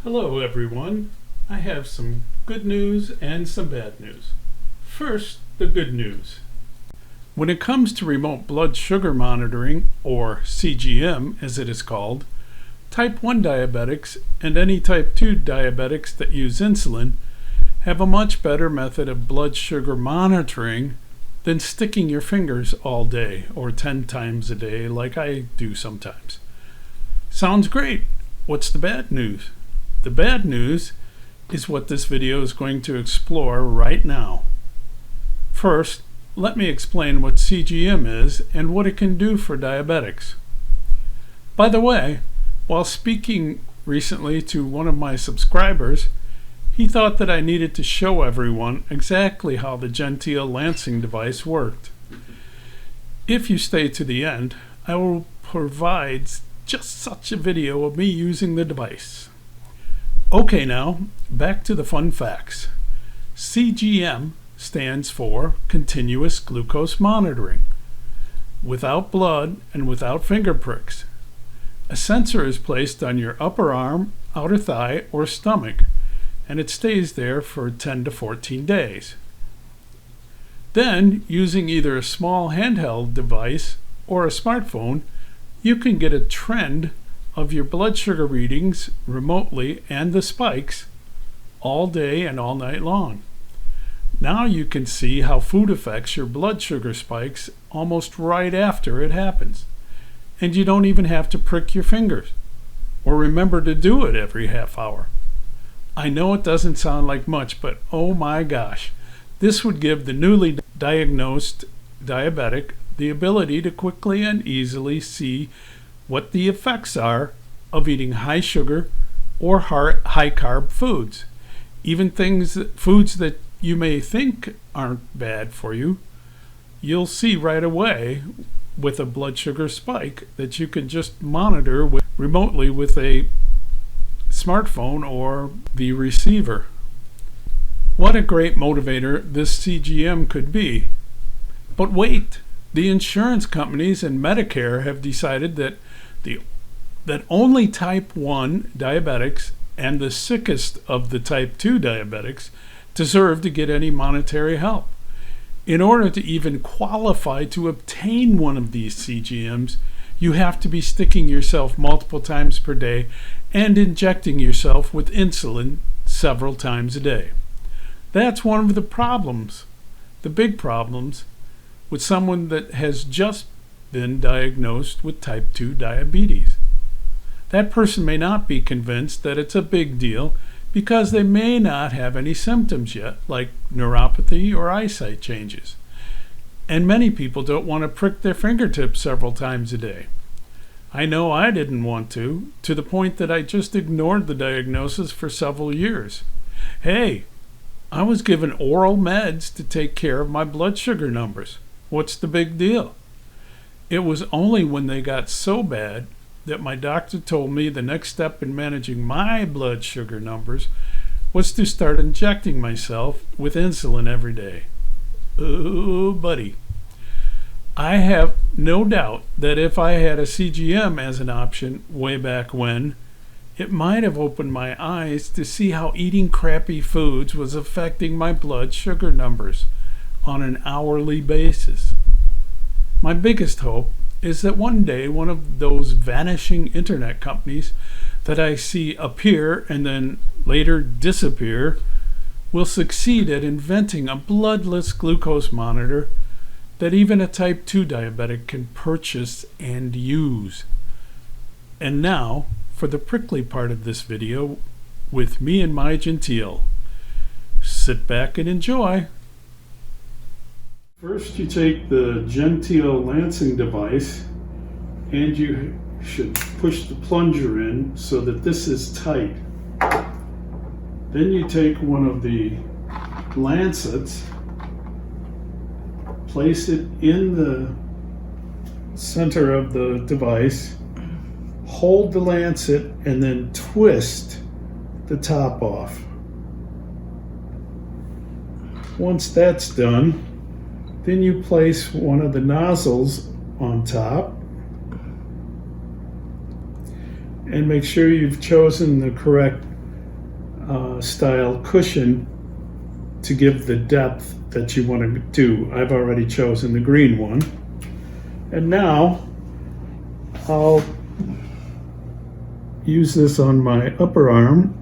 Hello everyone. I have some good news and some bad news. First, the good news. When it comes to remote blood sugar monitoring, or CGM as it is called, type 1 diabetics and any type 2 diabetics that use insulin have a much better method of blood sugar monitoring than sticking your fingers all day or 10 times a day like I do sometimes. Sounds great. What's the bad news? The bad news is what this video is going to explore right now. First, let me explain what CGM is and what it can do for diabetics. By the way, while speaking recently to one of my subscribers, he thought that I needed to show everyone exactly how the Gentile lancing device worked. If you stay to the end, I will provide just such a video of me using the device. Okay, now, back to the fun facts. CGM stands for Continuous Glucose Monitoring, without blood and without finger pricks. A sensor is placed on your upper arm, outer thigh, or stomach, and it stays there for 10 to 14 days. Then, using either a small handheld device or a smartphone, you can get a trend of your blood sugar readings remotely and the spikes all day and all night long. Now you can see how food affects your blood sugar spikes almost right after it happens. And you don't even have to prick your fingers or remember to do it every half hour. I know it doesn't sound like much, but oh my gosh, this would give the newly diagnosed diabetic the ability to quickly and easily see what the effects are of eating high sugar or high carb foods. Even foods that you may think aren't bad for you, you'll see right away with a blood sugar spike that you can just monitor remotely with a smartphone or the receiver. What a great motivator this CGM could be. But wait, the insurance companies and Medicare have decided that only type 1 diabetics and the sickest of the type 2 diabetics deserve to get any monetary help. In order to even qualify to obtain one of these CGMs, you have to be sticking yourself multiple times per day and injecting yourself with insulin several times a day. That's one of the problems, the big problems, with someone that has just been diagnosed with type 2 diabetes. That person may not be convinced that it's a big deal because they may not have any symptoms yet, like neuropathy or eyesight changes. And many people don't want to prick their fingertips several times a day. I know I didn't want to the point that I just ignored the diagnosis for several years. Hey, I was given oral meds to take care of my blood sugar numbers. What's the big deal? It was only when they got so bad that my doctor told me the next step in managing my blood sugar numbers was to start injecting myself with insulin every day. Oh, buddy. I have no doubt that if I had a CGM as an option way back when, it might have opened my eyes to see how eating crappy foods was affecting my blood sugar numbers on an hourly basis. My biggest hope is that one day one of those vanishing internet companies that I see appear and then later disappear will succeed at inventing a bloodless glucose monitor that even a type 2 diabetic can purchase and use. And now, for the prickly part of this video with me and my Gentile. Sit back and enjoy. First, you take the Gentile lancing device and you should push the plunger in so that this is tight. Then you take one of the lancets, place it in the center of the device, hold the lancet, and then twist the top off. Once that's done, then you place one of the nozzles on top and make sure you've chosen the correct style cushion to give the depth that you want to do. I've already chosen the green one. And now I'll use this on my upper arm.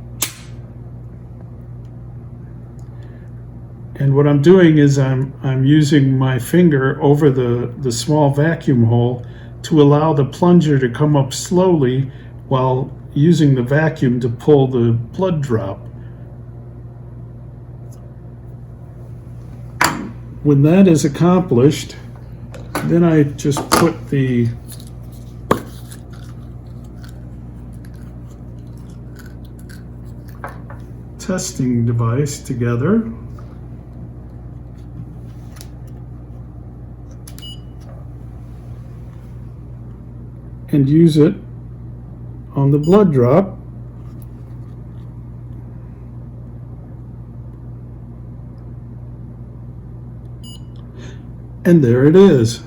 And what I'm doing is I'm using my finger over the small vacuum hole to allow the plunger to come up slowly while using the vacuum to pull the blood drop. When that is accomplished, then I just put the testing device together. And use it on the blood drop. And there it is.